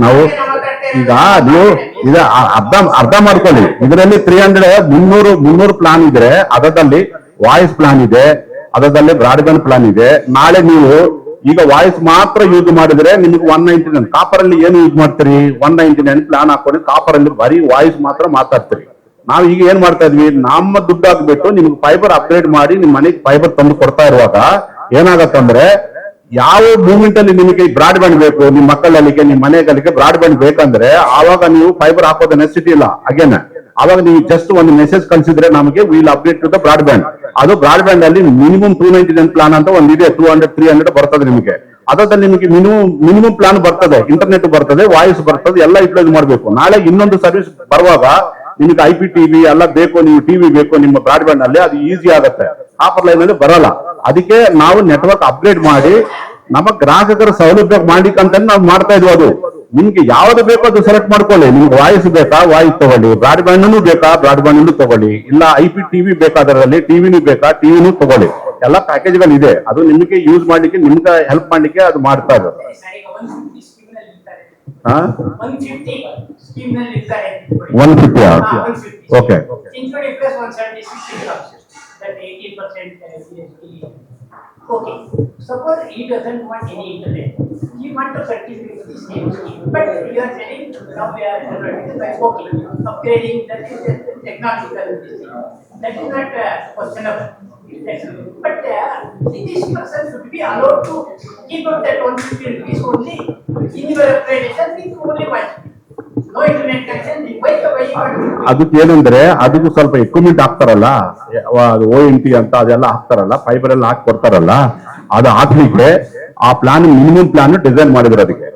ನಾವು ಈಗ ನೀವು ಅರ್ಧ ಮಾಡ್ಕೊಳ್ಳಿ. ಇದರಲ್ಲಿ 300 ಪ್ಲಾನ್ ಇದ್ರೆ ಅದರಲ್ಲಿ ವಾಯ್ಸ್ ಪ್ಲಾನ್ ಇದೆ, ಅದರಲ್ಲಿ ಬ್ರಾಡ್ಬ್ಯಾಂಡ್ ಪ್ಲಾನ್ ಇದೆ. ನಾಳೆ ನೀವು ಈಗ ವಾಯ್ಸ್ ಮಾತ್ರ ಯೂಸ್ ಮಾಡಿದ್ರೆ ನಿಮ್ಗೆ 199. ಕಾಪರ್ ಅಲ್ಲಿ ಏನು ಯೂಸ್ ಮಾಡ್ತೀರಿ? 199 ಪ್ಲಾನ್ ಹಾಕೊಂಡು ಕಾಪರ್ ಅಲ್ಲಿ ಬರೀ ವಾಯ್ಸ್ ಮಾತ್ರ ಮಾತಾಡ್ತೀರಿ. ನಾವ್ ಈಗ ಏನ್ ಮಾಡ್ತಾ ಇದ್ವಿ, ನಮ್ಮ ದುಡ್ಡು ಹಾಕ್ಬಿಟ್ಟು ನಿಮ್ಗೆ ಫೈಬರ್ ಅಪ್ಗ್ರೇಡ್ ಮಾಡಿ ನಿಮ್ ಮನೆಗೆ ಫೈಬರ್ ತಂದು ಕೊಡ್ತಾ ಇರುವಾಗ ಏನಾಗತ್ತಂದ್ರೆ, ಯಾವ ಮೂಮೆಂಟ್ ಅಲ್ಲಿ ನಿಮಗೆ ಬ್ರಾಡ್ ಬ್ಯಾಂಡ್ ಬೇಕು, ನಿಮ್ ಮಕ್ಕಳಲ್ಲಿಗೆ ನಿಮ್ ಮನೆಗಳಿಗೆ ಬ್ರಾಡ್ ಬ್ಯಾಂಡ್ ಬೇಕಂದ್ರೆ ಆವಾಗ ನೀವು ಫೈಬರ್ ಹಾಕೋದ ನೆಸಿಟಿ ಇಲ್ಲ. ಅಗೇನ್ ಅವಾಗ ನೀವು ಜಸ್ಟ್ ಒಂದು ಮೆಸೇಜ್ ಕಳಿಸಿದ್ರೆ ನಮಗೆ will update to the broadband. ಅದು ಬ್ರಾಡ್ ಬ್ಯಾಂಡ್ ಅಲ್ಲಿ ಮಿನಿಮಮ್ 299 ಪ್ಲಾನ್ ಅಂತ ಒಂದಿದೆ. 200, 300 ಬರ್ತದೆ ನಿಮಗೆ. ಅದರಲ್ಲಿ ನಿಮಗೆ ಮಿನಿಮಮ್ ಪ್ಲಾನ್ ಬರ್ತದೆ, ಇಂಟರ್ನೆಟ್ ಬರ್ತದೆ, ವಾಯ್ಸ್ ಬರ್ತದೆ, ಎಲ್ಲ ಯುಟಿಲೈಸ್ ಮಾಡಬೇಕು. ನಾಳೆ ಇನ್ನೊಂದು ಸರ್ವಿಸ್ ಬರುವಾಗ ನಿಮ್ಗೆ IPTV ಎಲ್ಲ ಬೇಕು, ನೀವು ಟಿವಿ ಬೇಕು ನಿಮ್ಮ ಬ್ರಾಡ್ ಬ್ಯಾಂಡ್ ಅಲ್ಲಿ, ಅದು ಈಸಿ ಆಗುತ್ತೆ. ಕಾಪರ್ ಲೈನ್ ಅಲ್ಲಿ ಬರಲ್ಲ. ಅದಕ್ಕೆ ನಾವು ನೆಟ್ವರ್ಕ್ ಅಪ್ಗ್ರೇಡ್ ಮಾಡಿ ನಮ್ಮ ಗ್ರಾಹಕರ ಸೌಲಭ್ಯ ಮಾಡ್ಲಿಕ್ಕಂತ ನಾವು ಮಾಡ್ತಾ ಇದ್ವಿ. ಅದು ನಿಮ್ಗೆ ಯಾವ್ದು ಬೇಕೋ ಅದು ಸೆಲೆಕ್ಟ್ ಮಾಡ್ಕೊಳ್ಳಿ. ನಿಮ್ಗೆ ವಾಯ್ಸ್ ಬೇಕಾ ವಾಯ್ಸ್ ತಗೊಳ್ಳಿ, ಬ್ರಾಡ್ ಬ್ಯಾಂಡ್ ಬೇಕಾ ಬ್ರಾಡ್ ಬ್ಯಾಂಡ್ ತಗೊಳ್ಳಿ, ಇಲ್ಲ IPTV ಬೇಕಾದ್ರಲ್ಲಿ ಟಿವಿನೂ ಬೇಕಾ ಟಿವಿನೂ ತಗೊಳ್ಳಿ. ಎಲ್ಲ ಪ್ಯಾಕೇಜ್ಗಳು ಇದೆ. ಅದು ನಿಮಗೆ ಯೂಸ್ ಮಾಡ್ಲಿಕ್ಕೆ, ನಿಮ್ಗೆ ಹೆಲ್ಪ್ ಮಾಡ್ಲಿಕ್ಕೆ ಅದು ಮಾಡ್ತಾ ಇರೋದು. ಸರ್, ಈಗ 150 ಸ್ಕೀಮ್ ನಲ್ಲಿ ಇರ್ತಾರೆ. ಹಾ 150 ಸ್ಕೀಮ್ ನಲ್ಲಿ ಇರ್ತಾರೆ. 150 okay. Including plus 176 jobs. That 18% GST. Okay. Suppose he doesn't want any internet. He wants to continue with the same scheme. But you are telling now we are upgrading that is the technological thing. That is not questionable. But this person should be allowed to keep up that 150 rupees only in your upgradation with only one. No internet connection. Why ಅದಕ್ಕೆ ಏನಂದ್ರೆ ಅದಕ್ಕೂ ಸ್ವಲ್ಪ equipment ಹಾಕ್ತಾರಲ್ಲ, ONT ಅಂತ ಅದೆಲ್ಲ ಹಾಕ್ತಾರಲ್ಲ, fibre ಎಲ್ಲ ಹಾಕಿ ಕೊಡ್ತಾರಲ್ಲ, ಅದು ಹಾಕ್ಲಿಕ್ಕೆ ಆ ಪ್ಲಾನ್ ಮಿನಿಮಮ್ ಪ್ಲಾನ್ ಡಿಸೈನ್ ಮಾಡಿದ್ರು. ಅದಕ್ಕೆ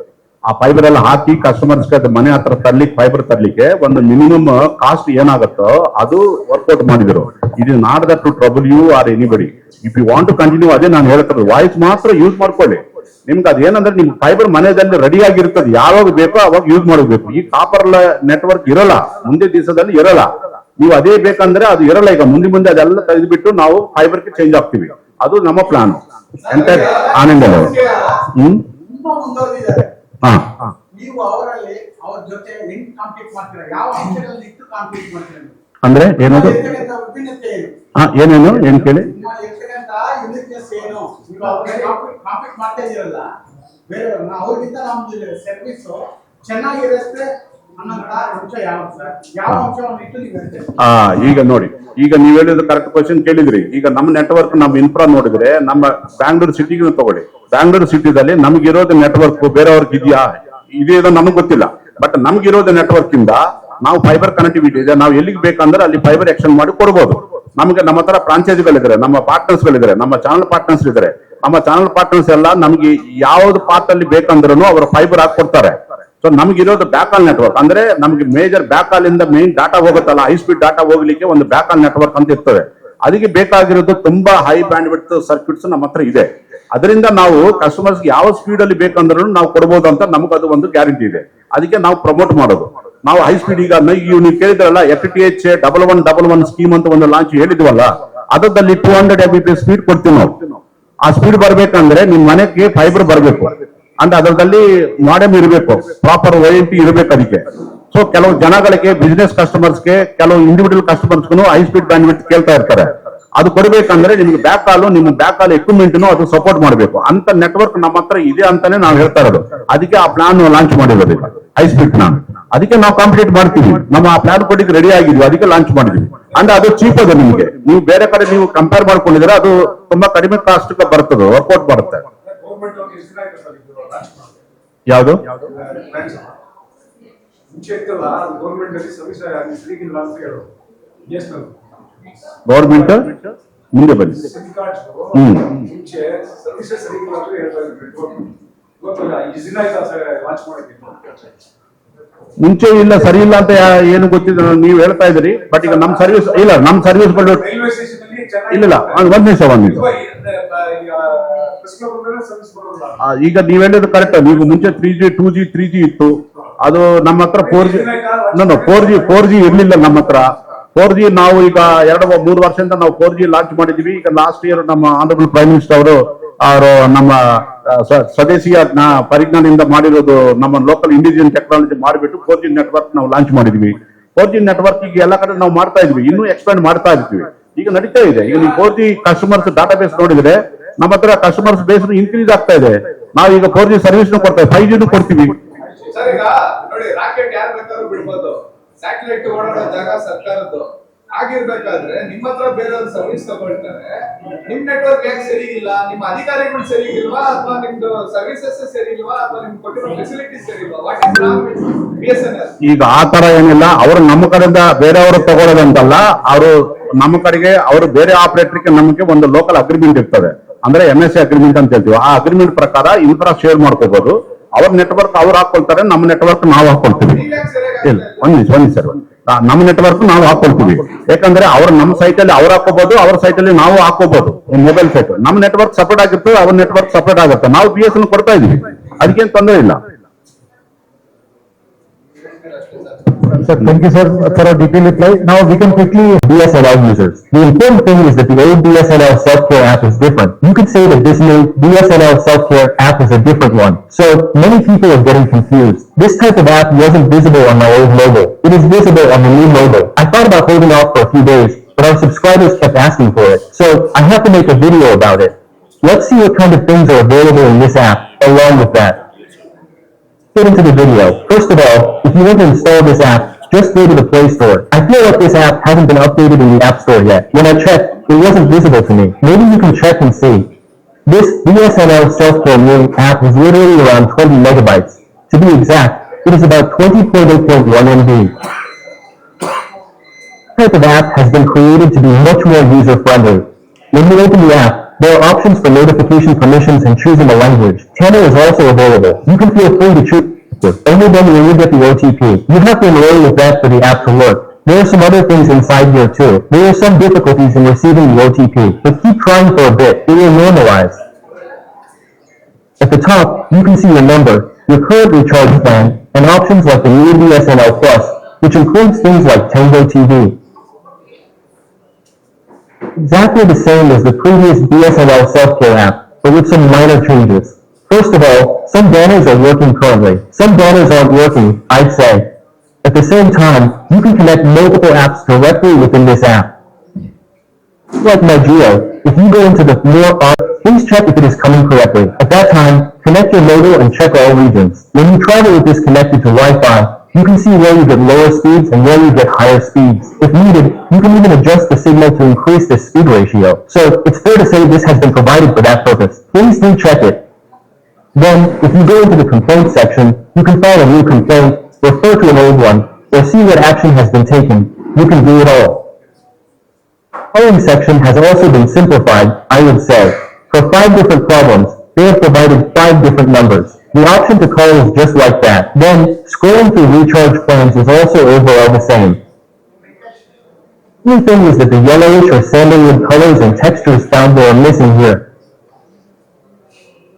ಆ ಫೈಬರ್ ಎಲ್ಲ ಹಾಕಿ ಕಸ್ಟಮರ್ಸ್ಗೆ ಮನೆ ಹತ್ರ ತರ್ಲಿಕ್ಕೆ ಫೈಬರ್ ತರ್ಲಿಕ್ಕೆ ಒಂದು ಮಿನಿಮಮ್ ಕಾಸ್ಟ್ ಏನಾಗುತ್ತೋ ಅದು ವರ್ಕೌಟ್ ಮಾಡಿದ್ರು. ಇದು not that to trouble you or anybody. If you want to continue, ಅದೇ ನಾನು ಹೇಳ್ತಾರೆ ವಾಯ್ಸ್ ಮಾತ್ರ ಯೂಸ್ ಮಾಡ್ಕೊಳ್ಳಿ. ನಿಮ್ಗೆ ಅದೇನಂದ್ರೆ ನಿಮ್ ಫೈಬರ್ ಮನೆಯಲ್ಲಿ ರೆಡಿ ಆಗಿರ್ತದೆ, ಯಾವಾಗ ಬೇಕೋ ಅವಾಗ ಯೂಸ್ ಮಾಡಬೇಕು. ಈ ಕಾಪರ್ ನೆಟ್ವರ್ಕ್ ಇರಲ್ಲ, ಮುಂದೆ ದಿವಸದಲ್ಲಿ ಇರಲ್ಲ. ನೀವು ಅದೇ ಬೇಕಂದ್ರೆ ಅದು ಇರಲ್ಲ. ಈಗ ಮುಂದೆ ಅದೆಲ್ಲ ತೆಗೆದುಬಿಟ್ಟು ನಾವು ಫೈಬರ್ಗೆ ಚೇಂಜ್ ಆಗ್ತೀವಿ. ಅದು ನಮ್ಮ ಪ್ಲಾನ್ ಎಂತ ಆನಂದ. ತುಂಬಾ ಮುಂದುವರೆದಿದ್ದಾರೆ. ಹಾ ನೀವು ಅವರಲ್ಲಿ ಅವ್ರ ಜೊತೆ ಹೆಂಗ್ ಕಾಂಪೀಟ್ ಮಾಡ್ತೀರಾ, ಯಾವ ಅಂಶಗಳಲ್ಲಿ ಇಟ್ಟು ಕಾಂಪೀಟ್ ಮಾಡ್ತೀರಾ ನೀವು? ಅಂದ್ರೆ ಏನದು? ಇರ್ತಕ್ಕಂಥ ವಿಭಿನ್ನತೆ ಏನು? ಏನೇನು ಏನ್ ಕೇಳಿ? ನಿಮ್ಮಲ್ಲಿ ಇರ್ತಕ್ಕಂಥ ಯುನಿಕ್ನೆಸ್ ಏನು? ನೀವು ಅವ್ರಿಗೆ ಕಾಂಪೀಟ್ ಮಾಡ್ತಾ ಇದೀರಲ್ಲ ಬೇರೆಯವ್ರನ್ನ, ಅವ್ರಿಗಿಂತ ನಮ್ದು ಸರ್ವಿಸ್ ಚೆನ್ನಾಗಿರುತ್ತೆ ಅನ್ನೋಂಥ ಅಂಶ ಯಾವ್ದು ಸರ್? ಯಾವ ಅಂಶವನ್ನು ಇಟ್ಟು ನೀವು ಹೇಳ್ತೀರಾ? ಈಗ ನೋಡಿ, ಈಗ ನೀವ್ ಹೇಳಿದ ಕರೆಕ್ಟ್ ಕ್ವಶನ್ ಕೇಳಿದ್ರಿ. ಈಗ ನಮ್ಮ ನೆಟ್ವರ್ಕ್, ನಮ್ಮ ಇನ್ಫ್ರಾ ನೋಡಿದ್ರೆ, ನಮ್ಮ ಬ್ಯಾಂಗ್ಳೂರ್ ಸಿಟಿಗೆ ತಗೊಳ್ಳಿ. ಬ್ಯಾಂಗ್ಳೂರ್ ಸಿಟಿದಲ್ಲಿ ನಮ್ಗಿರೋದು ನೆಟ್ವರ್ಕ್ ಬೇರೆಯವ್ರಿಗೆ ಇದೆಯಾ ಇದೆಯೋ ನಮಗೆ ಗೊತ್ತಿಲ್ಲ. ಬಟ್ ನಮ್ಗಿರೋದು ನೆಟ್ವರ್ಕ್ ಇಂದ ನಾವು ಫೈಬರ್ ಕನೆಕ್ಟಿವಿಟಿ ಇದೆ, ನಾವು ಎಲ್ಲಿಗೆ ಬೇಕಂದ್ರೆ ಅಲ್ಲಿ ಫೈಬರ್ ಎಕ್ಸ್ಟೆಂಡ್ ಮಾಡಿ ಕೊಡ್ಬೋದು. ನಮಗೆ ನಮ್ಮ ಹತ್ರ ಫ್ರಾಂಚೈಸಿಗಳಿದ್ದಾರೆ, ನಮ್ಮ ಪಾರ್ಟ್ನರ್ಸ್ ಗಳಿದ್ದಾರೆ, ನಮ್ಮ ಚಾನಲ್ ಪಾರ್ಟ್ನರ್ಸ್ ಇದ್ದಾರೆ. ನಮ್ಮ ಚಾನಲ್ ಪಾರ್ಟ್ನರ್ಸ್ ಎಲ್ಲ ನಮ್ಗೆ ಯಾವ್ದು ಪಾರ್ಟ್ ಅಲ್ಲಿ ಬೇಕಂದ್ರೂ ಅವರು ಫೈಬರ್ ಹಾಕಿ ಕೊಡ್ತಾರೆ. ಸೊ ನಮ್ಗಿರೋದು ಬ್ಯಾಕಾಲ್ ನೆಟ್ವರ್ಕ್ ಅಂದ್ರೆ ನಮ್ಗೆ ಮೇಜರ್ ಬ್ಯಾಕಾಲ್ ಇಂದ ಮೇನ್ ಡಾಟಾ ಹೋಗುತ್ತಲ್ಲ, ಹೈ ಸ್ಪೀಡ್ ಡಾಟಾ ಹೋಗ್ಲಿಕ್ಕೆ ಒಂದು ಬ್ಯಾಕಾಲ್ ನೆಟ್ವರ್ಕ್ ಅಂತ ಇರ್ತದೆ. ಅದಕ್ಕೆ ಬೇಕಾಗಿರೋದು ತುಂಬಾ ಹೈ ಬ್ಯಾಂಡ್ ವಿಡ್ತ್ ಸರ್ಕ್ಯೂಟ್ಸ್ ನಮ್ಮ ಹತ್ರ ಇದೆ. ಅದರಿಂದ ನಾವು ಕಸ್ಟಮರ್ಸ್ ಯಾವ ಸ್ಪೀಡ್ ಅಲ್ಲಿ ಬೇಕಂದ್ರೂ ನಾವು ಕೊಡ್ಬೋದು ಅಂತ ನಮ್ಗೆ ಅದು ಒಂದು ಗ್ಯಾರಂಟಿ ಇದೆ. ಅದಕ್ಕೆ ನಾವು ಪ್ರಮೋಟ್ ಮಾಡೋದು. ನಾವು ಹೈ ಸ್ಪೀಡ್ ಈಗ ನೀವು ಕೇಳಿದ್ರಲ್ಲ FTTH 1111 ಸ್ಕೀಮ್ ಅಂತ ಒಂದು ಲಾಂಚ್ ಹೇಳಿದ್ವಲ್ಲ, ಅದರಲ್ಲಿ 200 Mbps ಸ್ಪೀಡ್ ಕೊಡ್ತೀವಿ ನಾವು. ಆ ಸ್ಪೀಡ್ ಬರ್ಬೇಕಂದ್ರೆ ನಿಮ್ ಮನೆಗೆ ಫೈಬರ್ ಬರಬೇಕು, ಅಂದ್ರೆ ಅದರಲ್ಲಿ ಮಾಡೆಮ್ ಇರಬೇಕು, ಪ್ರಾಪರ್ ONT ಇರಬೇಕು ಅದಕ್ಕೆ. ಸೊ ಕೆಲವು ಜನಗಳಿಗೆ, ಬಿಸಿನೆಸ್ ಕಸ್ಟಮರ್ಸ್ಗೆ, ಕೆಲವು ಇಂಡಿವಿಜುವಲ್ ಕಸ್ಟಮರ್ಸ್ಗೂ ಹೈ ಸ್ಪೀಡ್ ಬ್ಯಾಂಡ್ ವಿಡ್ತ್ ಕೇಳ್ತಾ ಇರ್ತಾರೆ. ಅದು ಕೊಡ್ಬೇಕಂದ್ರೆ ನಿಮ್ಗೆ ಬ್ಯಾಕ್ ಕಾಲು, ನಿಮ್ಮ ಬ್ಯಾಕ್ ಕಾಲ್ ಎಕ್ವಿಪ್ಮೆಂಟ್ ಅದು ಸಪೋರ್ಟ್ ಮಾಡಬೇಕು ಅಂತ ನೆಟ್ವರ್ಕ್ ನಮ್ಮ ಹತ್ರ ಇದೆ ಅಂತಾನೆ ನಾವು ಹೇಳ್ತಾ ಇರೋದು. ಅದಕ್ಕೆ ಆ ಪ್ಲಾನ್ ಲಾಂಚ್ ಮಾಡಿರೋದು ಈಗ ಹೈ ಸ್ಪೀಡ್ ಪ್ಲಾನ್. ಅದಕ್ಕೆ ನಾವು ಕಾಂಪಿಟೇಟ್ ಮಾಡ್ತೀವಿ, ನಮ್ಮ ಆ ಪ್ಲಾನ್ ಕೊಟ್ಟಿಗೆ ರೆಡಿ ಆಗಿದ್ವಿ, ಅದಕ್ಕೆ ಲಾಂಚ್ ಮಾಡಿದ್ವಿ. ಅಂದ್ರೆ ಅದು ಚೀಪ್ ಅದು ನಿಮ್ಗೆ. ನೀವು ಬೇರೆ ಕಡೆ ನೀವು ಕಂಪೇರ್ ಮಾಡ್ಕೊಂಡಿದ್ರೆ ಅದು ತುಂಬಾ ಕಡಿಮೆ ಕಾಸ್ಟ್ ಬರ್ತದೆ, ವರ್ಕೌಟ್ ಬರುತ್ತೆ. ಯಾವುದು ಗೌರ್ಮೆಂಟ್ ಮುಂದೆ ಬನ್ನಿ. ಮುಂಚೆ ಇಲ್ಲ, ಸರಿ ಇಲ್ಲ ಅಂತ ಏನು ಗೊತ್ತಿಲ್ಲ, ನೀವು ಹೇಳ್ತಾ ಇದ್ರಿ. ಬಟ್ ಈಗ ನಮ್ ಸರ್ವಿಸ್ ಇಲ್ಲ, ನಮ್ ಸರ್ವಿಸ್ ಇಲ್ಲ. ಒಂದ್ ನಿಮಿಷ. ಈಗ ನೀವ್ ಹೇಳಿದ್ರು ಕರೆಕ್ಟ್. ನೀವು ಮುಂಚೆ 3G 2G 3G ಇತ್ತು, ಅದು ನಮ್ಮ ಹತ್ರ 4G 4G ಇರ್ಲಿಲ್ಲ ನಮ್ಮ ಹತ್ರ. 4G ನಾವು ಈಗ 2-3 ವರ್ಷದಿಂದ ನಾವು 4G ಲಾಂಚ್ ಮಾಡಿದೀವಿ. ಈಗ ಲಾಸ್ಟ್ ಇಯರ್ ನಮ್ಮ ಆನರಬಲ್ ಪ್ರೈಮ್ ಮಿನಿಸ್ಟರ್ ಅವರು ನಮ್ಮ ಸ್ವದೇಶಿಯ ಪರಿಜ್ಞಾನದಿಂದ ಮಾಡಿರೋದು, ನಮ್ಮ ಲೋಕಲ್ ಇಂಡಿಜಿನ್ ಟೆಕ್ನಾಲಜಿ ಮಾಡಿಬಿಟ್ಟು 4G ನೆಟ್ವರ್ಕ್ ನಾವು ಲಾಂಚ್ ಮಾಡಿದ್ವಿ. 4G ನೆಟ್ವರ್ಕ್ ಈಗ ಎಲ್ಲ ಕಡೆ ನಾವು ಮಾಡ್ತಾ ಇದ್ವಿ, ಇನ್ನೂ ಎಕ್ಸ್ಪೆಂಡ್ ಮಾಡ್ತಾ ಇರ್ತೀವಿ. ಈಗ ನಡೀತಾ ಇದೆ. ಈಗ ನೀವು 4G ಕಸ್ಟಮರ್ಸ್ ಡಾಟಾ ಬೇಸ್ ನೋಡಿದ್ರೆ ನಮ್ಮ ಹತ್ರ ಕಸ್ಟಮರ್ಸ್ ಬೇಸ್ ಇನ್ಕ್ರೀಸ್ ಆಗ್ತಾ ಇದೆ. ನಾವು ಈಗ 4G ಸರ್ವಿಸ್ ಕೊಡ್ತೇವೆ, 5G ಕೊಡ್ತೀವಿ. ಸರ್ ಈಗ ನೋಡಿ, ರಾಕೆಟ್ ಯಾರು ಬೇಕಾದ್ರೂ ಬಿಡ್ಬೋದು, ಸ್ಯಾಟಲೈಟ್ ಓಡಾಡೋ ಜಾಗ ಸರ್ಕಾರದ್ದು. ಆಗಿರ್ಬೇಕಾದ್ರೆ ನಿಮ್ಮ ಹತ್ರ ಬೇರೆ ಸರ್ವಿಸ್ ತಗೊಳ್ತಾರೆ, ನಿಮ್ ನೆಟ್ವರ್ಕ್ ಯಾಕೆ ಸರಿ ಇಲ್ಲ? ನಿಮ್ಮ ಅಧಿಕಾರಿಗಳು ಸರಿ ಇಲ್ವಾ, ಅಥವಾ ನಿಮ್ದು ಸರ್ವಿಸಸ್ ಸರಿ ಇಲ್ವಾ, ಅಥವಾ ನಿಮ್ಗೆ ಕೊಟ್ಟಿರೋ ಫೆಸಿಲಿಟೀಸ್ ಸರಿ ಇಲ್ವಾ? What is wrong with BSNL? ಈಗ ಆ ತರ ಏನಿಲ್ಲ. ಅವರು ನಮ್ಮ ಕಡೆಯಿಂದ ಬೇರೆಯವರು ತಗೊಳ್ಳೋದಂತಲ್ಲ, ಅವರು ನಮ್ಮ ಕಡೆಗೆ ಅವರು ಬೇರೆ ಆಪರೇಟರ್ಗೆ ನಮಗೆ ಒಂದು ಲೋಕಲ್ ಅಗ್ರಿಮೆಂಟ್ ಇರ್ತದೆ, ಅಂದ್ರೆ MSA ಅಗ್ರಿಮೆಂಟ್ ಅಂತ ಹೇಳ್ತೀವಿ. ಆ ಅಗ್ರಿಮೆಂಟ್ ಪ್ರಕಾರ ಇನ್ಫ್ರಾ ಶೇರ್ ಮಾಡ್ಕೋಬಹುದು. ಅವ್ರ ನೆಟ್ವರ್ಕ್ ಅವ್ರು ಹಾಕೊಳ್ತಾರೆ, ನಮ್ಮ ನೆಟ್ವರ್ಕ್ ನಾವು ಹಾಕೊಳ್ತೀವಿ. ಇಲ್ಲ, ಒಂದ್ ಸರ್, ನಮ್ಮ ನೆಟ್ವರ್ಕ್ ನಾವು ಹಾಕೊಳ್ತೀವಿ. ಯಾಕಂದ್ರೆ ಅವ್ರು ನಮ್ಮ ಸೈಟ್ ಅಲ್ಲಿ ಅವ್ರು ಹಾಕೋಬಹುದು, ಅವ್ರ ಸೈಟ್ ಅಲ್ಲಿ ನಾವು ಹಾಕೋಬಹುದು. ಮೊಬೈಲ್ ಸೈಟ್ ನಮ್ಮ ನೆಟ್ವರ್ಕ್ ಸಪರೇಟ್ ಆಗಿರ್ತದೆ, ಅವ್ರ ನೆಟ್ವರ್ಕ್ ಸಪರೇಟ್ ಆಗುತ್ತೆ. ನಾವು BSNL ಕೊಡ್ತಾ ಇದೀವಿ, ಅದಕ್ಕೇನು ತೊಂದರೆ ಇಲ್ಲ. Sir, thank you, sir, for a detailed reply. Now we can quickly DSLR users. The important thing is that the old DSLR self-care app is different. You could say that this new DSLR self-care app is a different one. So many people are getting confused. This type of app wasn't visible on my old mobile. It is visible on the new mobile. I thought about holding off for a few days, but our subscribers kept asking for it. So I have to make a video about it. Let's see what kind of things are available in this app along with that. Get into the video. First of all, if you want to install this app, just go to the Play Store. I feel like this app hasn't been updated in the App Store yet. When I checked, it wasn't visible to me. Maybe you can check and see. This DSLR self-care new app is literally around 20 megabytes. To be exact, it is about 20.8.1 MB. This type of app has been created to be much more user-friendly. When you open the app, there are options for notification permissions and choosing a language. Channel is also available. You can feel free to choose only then will you get the OTP. You have to enroll with that for the app to work. There are some other things inside here too. There are some difficulties in receiving the OTP, but keep trying for a bit. It will normalize. At the top, you can see your number, your current recharge plan, and options like the new BSNL Plus, which includes things like Tango TV. Exactly the same as the previous BSNL self-care app, but with some minor changes. First of all, some banners are working currently. Some banners aren't working, I'd say. At the same time, you can connect multiple apps directly within this app. Like MyGeo, if you go into the More On, please check if it is coming correctly. At that time, connect your modem and check all regions. When you travel with this connected to Wi-Fi, you can see where you get lower speeds and where you get higher speeds. If needed, you can even adjust the signal to increase the speed ratio. So, it's fair to say this has been provided for that purpose. Please do check it. Then, if you go into the complaint section, you can file a new complaint, refer to an old one, or see what action has been taken. You can do it all. Calling section has also been simplified, I would say. For 5 different problems, they have provided 5 different numbers. The option to call is just like that. Then, scrolling through recharge plans is also overall the same. The only thing is that the yellowish or sandalwood colors and textures found there are missing here.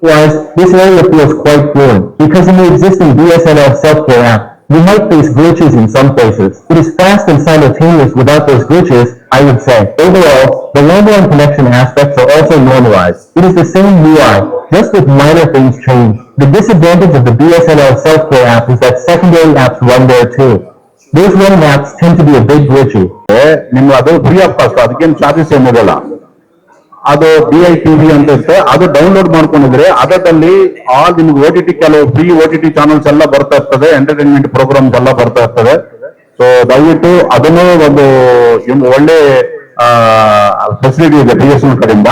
Otherwise, this area feels quite fluent, because in the existing BSNL self-care app, you might face glitches in some places. It is fast and simultaneous without those glitches, I would say. Overall, the landline connection aspects are also normalized. It is the same UI, just with minor things changed. The disadvantage of the BSNL self-care app is that secondary apps run there too. Those running apps tend to be a bit glitchy. ನಿಮ್ಗೆ ಅದು free of cost, ಅದಕ್ಕೇನು charges ಏನಿರಲ್ಲ. ಅದು BITV ಅಂತ ಇರುತ್ತೆ, ಅದು download ಮಾಡ್ಕೊಂಡಿದ್ರೆ ಅದರಲ್ಲಿ ನಿಮ್ಗೆ OTT ಕೆಲವು ಫ್ರೀ OTT ಚಾನಲ್ಸ್ ಎಲ್ಲ ಬರ್ತಾ ಇರ್ತದೆ, ಎಂಟರ್ಟೈನ್ಮೆಂಟ್ ಪ್ರೋಗ್ರಾಮ್ಸ್ ಎಲ್ಲ ಬರ್ತಾ ಇರ್ತದೆ. ಸೊ ದಯವಿಟ್ಟು ಅದನ್ನು ಒಂದು ಒಳ್ಳೆ ಫೆಸಿಲಿಟಿ ಇದೆ BSNL ಕಡೆಯಿಂದ.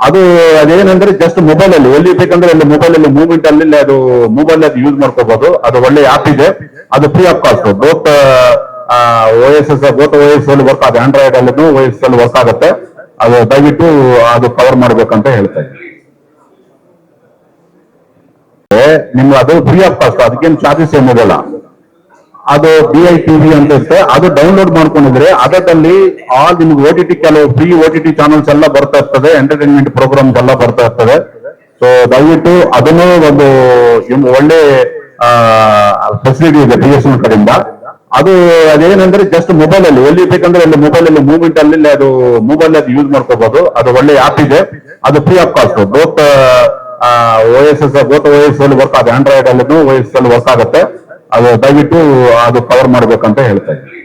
ಅದೇನಂದ್ರೆ ಜಸ್ಟ್ ಮೊಬೈಲ್ ಅಲ್ಲಿ ಎಲ್ಲಿ ಬೇಕಂದ್ರೆ ಅಲ್ಲಿ ಮೊಬೈಲ್ ಅಲ್ಲಿ ಮೂವ್ಮೆಂಟ್ ಅಲ್ಲಿ ಅದು ಮೊಬೈಲ್ ಅದು ಯೂಸ್ ಮಾಡ್ಕೋಬಹುದು. ಅದು ಒಳ್ಳೆ ಆಪ್ ಇದೆ, ಅದು free of cost. Both OS ಅಲ್ಲಿ ವರ್ಕ್ ಆಗುತ್ತೆ, ಆಂಡ್ರಾಯ್ಡ್ ಅಲ್ಲಿ OS ಅಲ್ಲಿ ವರ್ಕ್ ಆಗುತ್ತೆ. ಅದು ದಯವಿಟ್ಟು ಅದು ಕವರ್ ಮಾಡ್ಬೇಕಂತ ಹೇಳ್ತಾ ಇದ್ದೀನಿ. ನಿಮ್ಗೆ ಅದು ಫ್ರೀ ಆಫ್ ಕಾಸ್ಟ್, ಅದಕ್ಕೇನು ಚಾರ್ಜಸ್ ಏನಿರಲ್ಲ. ಅದು BITV ಅಂತ ಇರುತ್ತೆ, ಅದು ಡೌನ್ಲೋಡ್ ಮಾಡ್ಕೊಂಡಿದ್ರೆ ಅದರಲ್ಲಿ ನಿಮ್ಗೆ OTT ಕೆಲವು ಫ್ರೀ OTT ಚಾನಲ್ಸ್ ಎಲ್ಲ ಬರ್ತಾ ಇರ್ತದೆ, ಎಂಟರ್ಟೈನ್ಮೆಂಟ್ ಪ್ರೋಗ್ರಾಮ್ಸ್ ಎಲ್ಲ ಬರ್ತಾ ಇರ್ತದೆ. ಸೊ ದಯವಿಟ್ಟು ಅದನ್ನು ಒಂದು ಒಳ್ಳೆ ಫೆಸಿಲಿಟಿ ಇದೆ BSNL ಕಡೆಯಿಂದ. ಅದೇನಂದ್ರೆ ಜಸ್ಟ್ ಮೊಬೈಲ್ ಅಲ್ಲಿ ಎಲ್ಲಿ ಬೇಕಂದ್ರೆ ಅಲ್ಲಿ ಮೊಬೈಲ್ ಅಲ್ಲಿ ಮೂವ್ಮೆಂಟ್ ಅಲ್ಲಿ ಅದು ಮೊಬೈಲ್ ಅದು ಯೂಸ್ ಮಾಡ್ಕೋಬಹುದು. ಅದು ಒಳ್ಳೆ ಆಪ್ ಇದೆ, ಅದು free of cost. Both OS ಅಲ್ಲಿ ವರ್ಕ್ ಆಗುತ್ತೆ, ಆಂಡ್ರಾಯ್ಡ್ ಅಲ್ಲಿ OS ಅಲ್ಲಿ ವರ್ಕ್ ಆಗುತ್ತೆ. ಅದು ದಯವಿಟ್ಟು ಅದು ಕವರ್ ಮಾಡ್ಬೇಕಂತ ಹೇಳ್ತಾ ಇದ್ದೀನಿ.